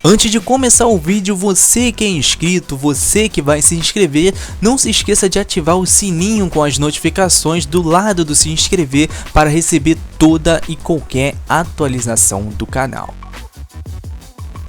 Antes de começar o vídeo, você que é inscrito, você que vai se inscrever, não se esqueça de ativar o sininho com as notificações do lado do se inscrever para receber toda e qualquer atualização do canal.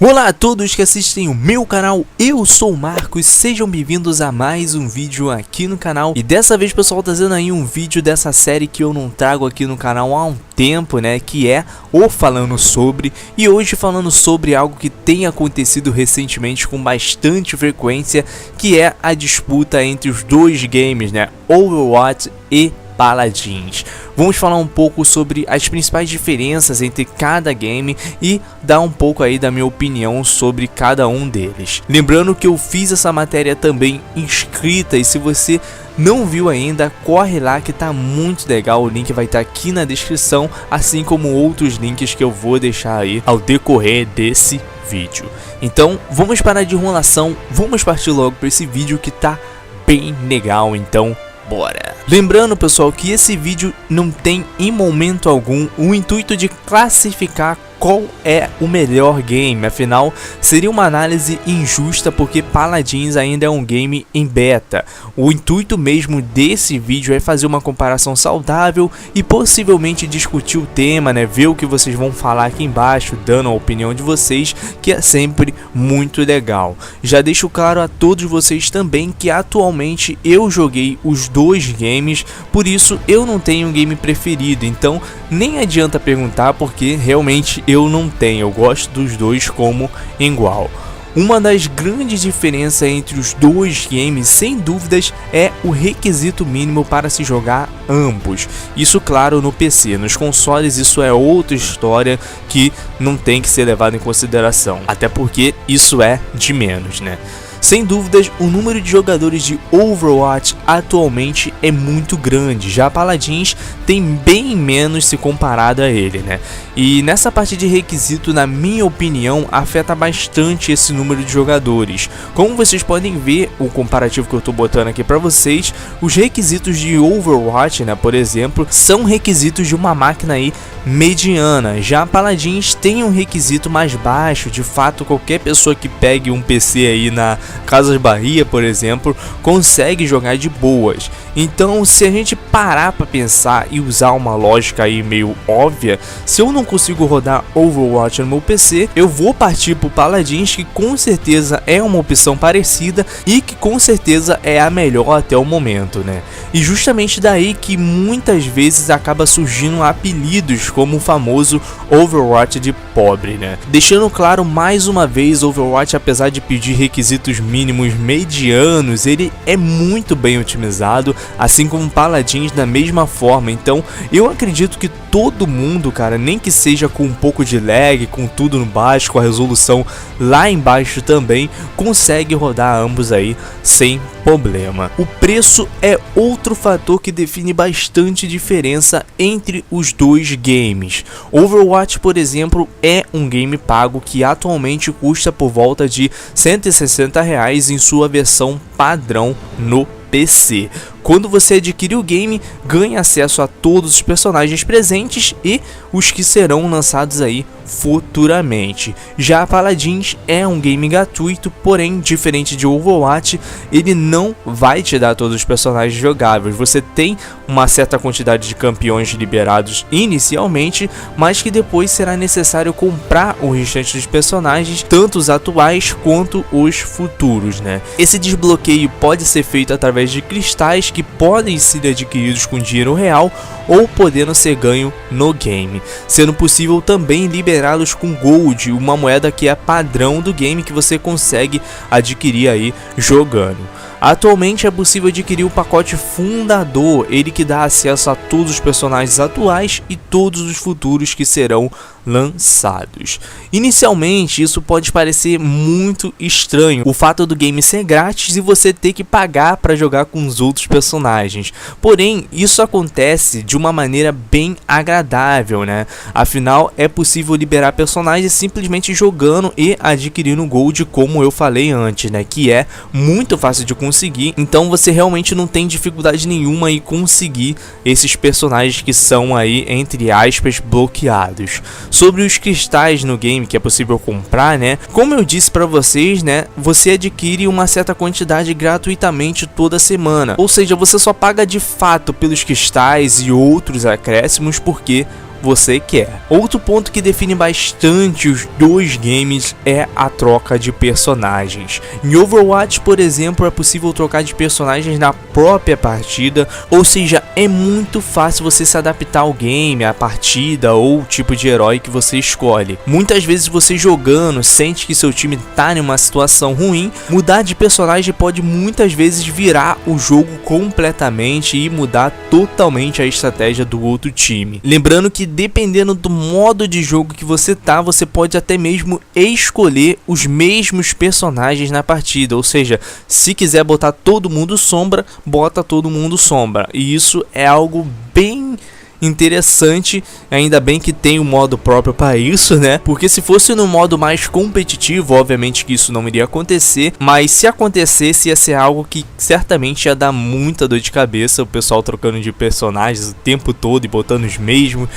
Olá a todos que assistem o meu canal, eu sou o Marcos, sejam bem-vindos a mais um vídeo aqui no canal. E dessa vez, pessoal, trazendo aí um vídeo dessa série que eu não trago aqui no canal há um tempo, né, que é o Falando Sobre. E hoje falando sobre algo que tem acontecido recentemente com bastante frequência, que é a disputa entre os dois games, né, Overwatch e Paladins. Vamos falar um pouco sobre as principais diferenças entre cada game e dar um pouco aí da minha opinião sobre cada um deles. Lembrando que eu fiz essa matéria também inscrita, e se você não viu ainda, corre lá que tá muito legal, o link vai estar aqui na descrição, assim como outros links que eu vou deixar aí ao decorrer desse vídeo. Então vamos parar de enrolação, vamos partir logo para esse vídeo que tá bem legal, então bora! Lembrando, pessoal, que esse vídeo não tem em momento algum o intuito de classificar qual é o melhor game, afinal seria uma análise injusta porque Paladins ainda é um game em beta. O intuito mesmo desse vídeo é fazer uma comparação saudável e possivelmente discutir o tema, né, ver o que vocês vão falar aqui embaixo, dando a opinião de vocês, que é sempre muito legal. Já deixo claro a todos vocês também que atualmente eu joguei os dois games, por isso eu não tenho um game preferido, então nem adianta perguntar porque realmente eu não tenho, eu gosto dos dois como igual. Uma das grandes diferenças entre os dois games, sem dúvidas, é o requisito mínimo para se jogar ambos. Isso, claro, no PC. Nos consoles isso é outra história que não tem que ser levado em consideração, até porque isso é de menos, né? Sem dúvidas, o número de jogadores de Overwatch atualmente é muito grande, já Paladins tem bem menos se comparado a ele, né? E nessa parte de requisito, na minha opinião, afeta bastante esse número de jogadores. Como vocês podem ver, o comparativo que eu tô botando aqui pra vocês, os requisitos de Overwatch, né, por exemplo, são requisitos de uma máquina aí mediana. Já Paladins tem um requisito mais baixo, de fato qualquer pessoa que pegue um PC aí na Casas Bahia, por exemplo, consegue jogar de boas. Então, se a gente parar para pensar e usar uma lógica aí meio óbvia, se eu não consigo rodar Overwatch no meu PC, eu vou partir pro Paladins, que com certeza é uma opção parecida e que com certeza é a melhor até o momento, né? E justamente daí que muitas vezes acaba surgindo apelidos como o famoso Overwatch de pobre, né? Deixando claro mais uma vez, Overwatch, apesar de pedir requisitos mínimos medianos, ele é muito bem otimizado, assim como Paladins da mesma forma. Então eu acredito que todo mundo, cara, nem que seja com um pouco de lag, com tudo no baixo, com a resolução lá embaixo também, consegue rodar ambos aí sem problema. O preço é outro fator que define bastante diferença entre os dois games. Overwatch, por exemplo, é um game pago que atualmente custa por volta de R$ 160 em sua versão padrão no PC. Quando você adquire o game, ganha acesso a todos os personagens presentes e os que serão lançados aí futuramente. Já Paladins é um game gratuito, porém, diferente de Overwatch, ele não vai te dar todos os personagens jogáveis. Você tem uma certa quantidade de campeões liberados inicialmente, mas que depois será necessário comprar o restante dos personagens, tanto os atuais quanto os futuros, né? Esse desbloqueio pode ser feito através de cristais que podem ser adquiridos com dinheiro real ou podendo ser ganho no game, sendo possível também liberá-los com Gold, uma moeda que é padrão do game que você consegue adquirir aí jogando. Atualmente é possível adquirir o pacote fundador, ele que dá acesso a todos os personagens atuais e todos os futuros que serão lançados. Inicialmente isso pode parecer muito estranho, o fato do game ser grátis e você ter que pagar para jogar com os outros personagens. Porém, isso acontece de uma maneira bem agradável, né? Afinal, é possível liberar personagens simplesmente jogando e adquirindo Gold, como eu falei antes, né? Que é muito fácil de conseguir, então você realmente não tem dificuldade nenhuma em conseguir esses personagens que são aí, entre aspas, bloqueados. sobre os cristais no game que é possível comprar, né? Como eu disse pra vocês, né, você adquire uma certa quantidade gratuitamente toda semana, ou seja, você só paga de fato pelos cristais e outros acréscimos porque você quer. Outro ponto que define bastante os dois games é a troca de personagens. Em Overwatch, por exemplo, é possível trocar de personagens na própria partida, ou seja, é muito fácil você se adaptar ao game, à partida ou o tipo de herói que você escolhe. Muitas vezes você jogando sente que seu time tá em uma situação ruim, mudar de personagem pode muitas vezes virar o jogo completamente e mudar totalmente a estratégia do outro time. Lembrando que dependendo do modo de jogo que você tá, você pode até mesmo escolher os mesmos personagens na partida, ou seja, se quiser botar todo mundo sombra, bota todo mundo sombra, e isso é algo bem interessante, ainda bem que tem um modo próprio para isso, né? Porque se fosse no modo mais competitivo, obviamente que isso não iria acontecer, mas se acontecesse ia ser algo que certamente ia dar muita dor de cabeça, o pessoal trocando de personagens o tempo todo e botando os mesmos,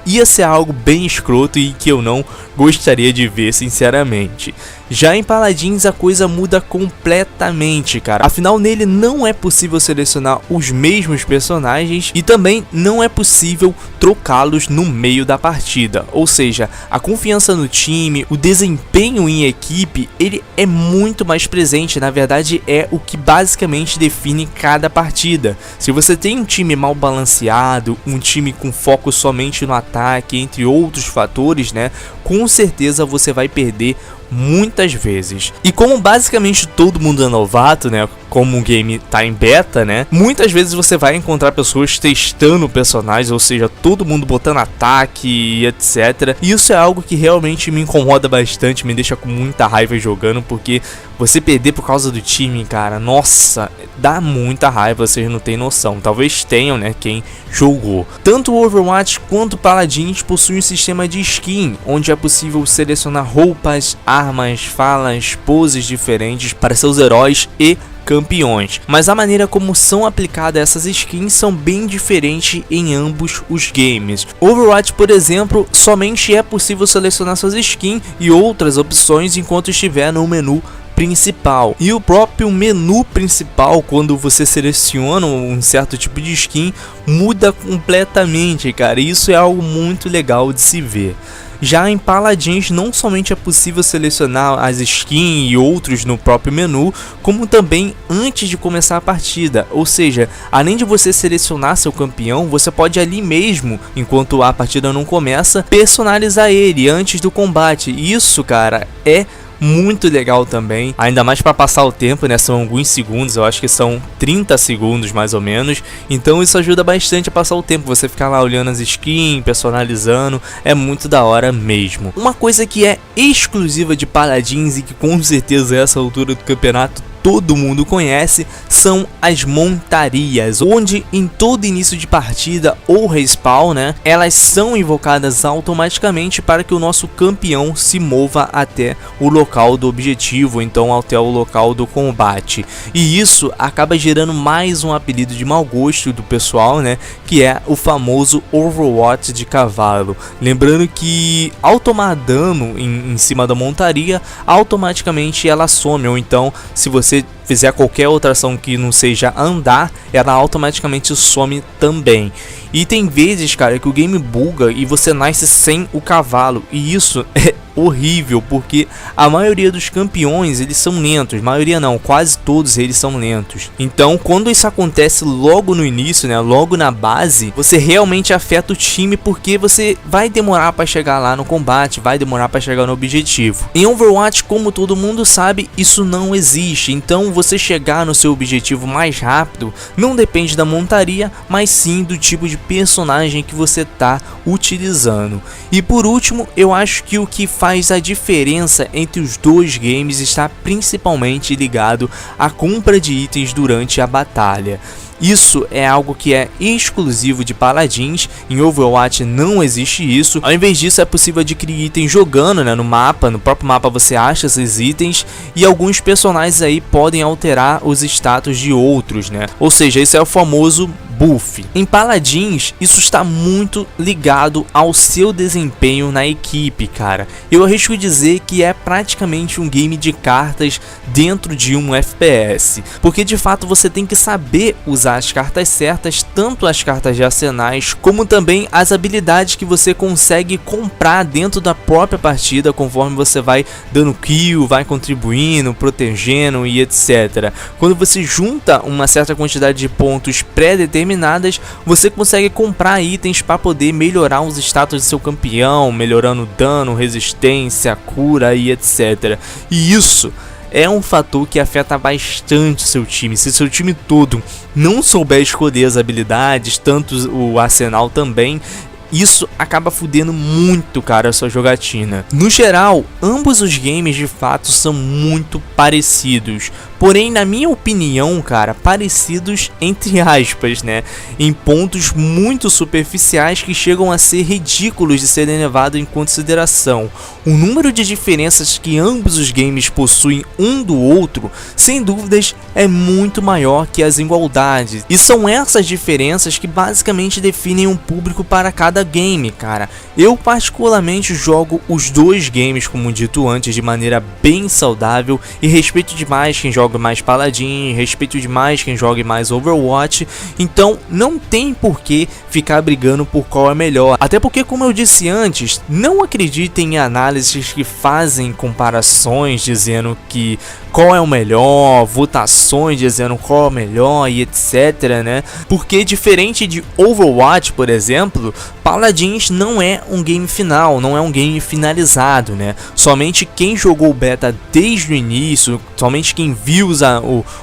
ia ser algo bem escroto e que eu não gostaria de ver, sinceramente. Já em Paladins a coisa muda completamente, cara. Afinal, nele não é possível selecionar os mesmos personagens e também não é possível trocá-los no meio da partida. Ou seja, a confiança no time, o desempenho em equipe, ele é muito mais presente. Na verdade, é o que basicamente define cada partida. Se você tem um time mal balanceado, um time com foco somente no ataque, entre outros fatores, né? Com certeza você vai perder muitas vezes. E como basicamente todo mundo é novato, né, como o game tá em beta, né, muitas vezes você vai encontrar pessoas testando personagens, ou seja, todo mundo botando ataque e etc. E isso é algo que realmente me incomoda bastante, me deixa com muita raiva jogando, porque você perder por causa do time, cara, nossa, dá muita raiva, vocês não têm noção. Talvez tenham, né, quem jogou. Tanto o Overwatch quanto o Paladins possuem um sistema de skin, onde é possível selecionar roupas, armas, falas, poses diferentes para seus heróis e campeões, mas a maneira como são aplicadas essas skins são bem diferentes em ambos os games. Overwatch, por exemplo, somente é possível selecionar suas skins e outras opções enquanto estiver no menu principal, e o próprio menu principal, quando você seleciona um certo tipo de skin, muda completamente, cara, e isso é algo muito legal de se ver. Já em Paladins não somente é possível selecionar as skins e outros no próprio menu, como também antes de começar a partida, ou seja, além de você selecionar seu campeão, você pode ali mesmo, enquanto a partida não começa, personalizar ele antes do combate. Isso, cara, é muito legal também, ainda mais para passar o tempo, né? São alguns segundos, eu acho que são 30 segundos mais ou menos, então isso ajuda bastante a passar o tempo, você ficar lá olhando as skins, personalizando, é muito da hora mesmo. Uma coisa que é exclusiva de Paladins e que com certeza a essa altura do campeonato todo mundo conhece, são as montarias, onde em todo início de partida ou respawn, né, elas são invocadas automaticamente para que o nosso campeão se mova até o local do objetivo, então até o local do combate. E isso acaba gerando mais um apelido de mau gosto do pessoal, né, que é o famoso Overwatch de cavalo. Lembrando que ao tomar dano em cima da montaria, automaticamente ela some, ou então se você fizer qualquer outra ação que não seja andar, ela automaticamente some também. E tem vezes, cara, que o game buga e você nasce sem o cavalo, e isso é horrível, porque a maioria dos campeões eles são lentos, maioria não, quase todos eles são lentos. Então quando isso acontece logo no início, né, logo na base, você realmente afeta o time, porque você vai demorar para chegar lá no combate, vai demorar para chegar no objetivo. Em Overwatch, como todo mundo sabe, isso não existe, então você chegar no seu objetivo mais rápido não depende da montaria, mas sim do tipo de personagem que você tá utilizando. E por último, eu acho que o que faz a diferença entre os dois games está principalmente ligado à compra de itens durante a batalha. Isso é algo que é exclusivo de Paladins, em Overwatch não existe isso. Ao invés disso, é possível adquirir itens jogando, né, no mapa, no próprio mapa você acha esses itens, e alguns personagens aí podem alterar os status de outros, né? Ou seja, isso é o famoso buff. Em Paladins, isso está muito ligado ao seu desempenho na equipe, cara. Eu arrisco dizer que é praticamente um game de cartas dentro de um FPS, porque de fato você tem que saber usar as cartas certas, tanto as cartas de arsenais, como também as habilidades que você consegue comprar dentro da própria partida, conforme você vai dando kill, vai contribuindo, protegendo e etc. Quando você junta uma certa quantidade de pontos pré-determinadas, você consegue comprar itens para poder melhorar os status do seu campeão, melhorando dano, resistência, cura e etc. E isso é um fator que afeta bastante o seu time. Se seu time todo não souber escolher as habilidades, tanto o arsenal também, isso acaba fudendo muito, cara, a sua jogatina. No geral, ambos os games de fato são muito parecidos, porém, na minha opinião, cara, parecidos entre aspas, né, em pontos muito superficiais que chegam a ser ridículos de serem levados em consideração. O número de diferenças que ambos os games possuem um do outro, sem dúvidas, é muito maior que as igualdades, e são essas diferenças que basicamente definem um público para cada game, cara. Eu particularmente jogo os dois games, como dito antes, de maneira bem saudável, e respeito demais quem joga mais Paladin, respeito demais quem joga mais Overwatch, então não tem por que ficar brigando por qual é melhor, até porque, como eu disse antes, não acreditem em análises que fazem comparações dizendo que qual é o melhor, votações dizendo qual é o melhor e etc, né? Porque diferente de Overwatch, por exemplo, Paladins não é um game final, não é um game finalizado, né? Somente quem jogou o beta desde o início, somente quem viu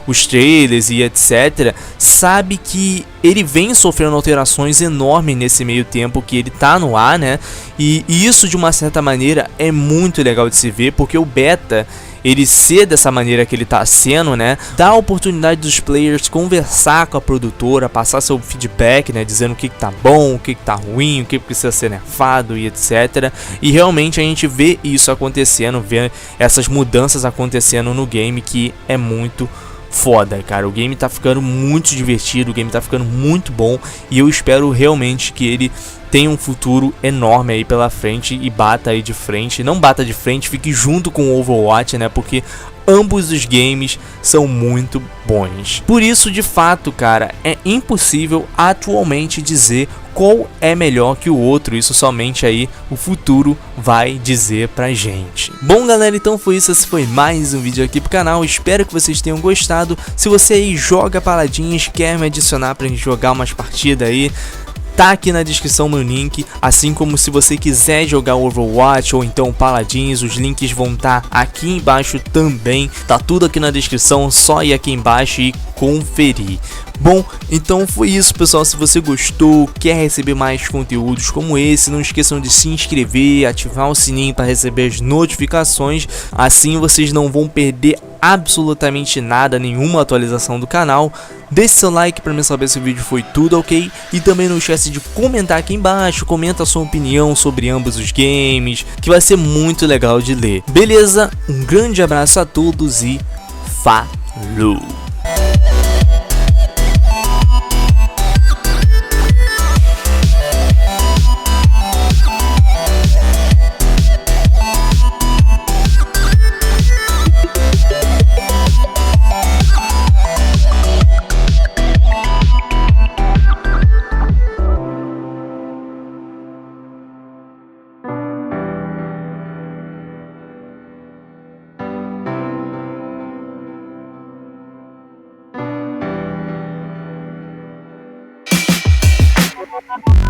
os trailers e etc, sabe que ele vem sofrendo alterações enormes nesse meio tempo que ele tá no ar, né? E isso, de uma certa maneira, é muito legal de se ver, porque o beta, ele ser dessa maneira que ele tá sendo, né, dá a oportunidade dos players conversar com a produtora, passar seu feedback, né, dizendo o que tá bom, o que tá ruim, o que precisa ser nerfado e etc. E realmente a gente vê isso acontecendo, vê essas mudanças acontecendo no game, que é muito foda, cara. O game tá ficando muito divertido, o game tá ficando muito bom, e eu espero realmente que ele tem um futuro enorme aí pela frente e bata aí de frente, não bata de frente, fique junto com o Overwatch, né, porque ambos os games são muito bons. Por isso, de fato, cara, é impossível atualmente dizer qual é melhor que o outro, isso somente aí o futuro vai dizer pra gente. Bom, galera, então foi isso, esse foi mais um vídeo aqui pro canal, espero que vocês tenham gostado. Se você aí joga Paladins, quer me adicionar pra gente jogar umas partidas aí, tá aqui na descrição meu link, assim como se você quiser jogar Overwatch ou então Paladins, os links vão estar aqui embaixo também, tá tudo aqui na descrição, só ir aqui embaixo e conferir. Bom, então foi isso, pessoal. Se você gostou, quer receber mais conteúdos como esse, não esqueçam de se inscrever, ativar o sininho para receber as notificações, assim vocês não vão perder absolutamente nada, nenhuma atualização do canal. Deixe seu like para mim saber se o vídeo foi tudo ok, e também não esquece de comentar aqui embaixo, comenta a sua opinião sobre ambos os games, que vai ser muito legal de ler. Beleza? Um grande abraço a todos e falou! Bye.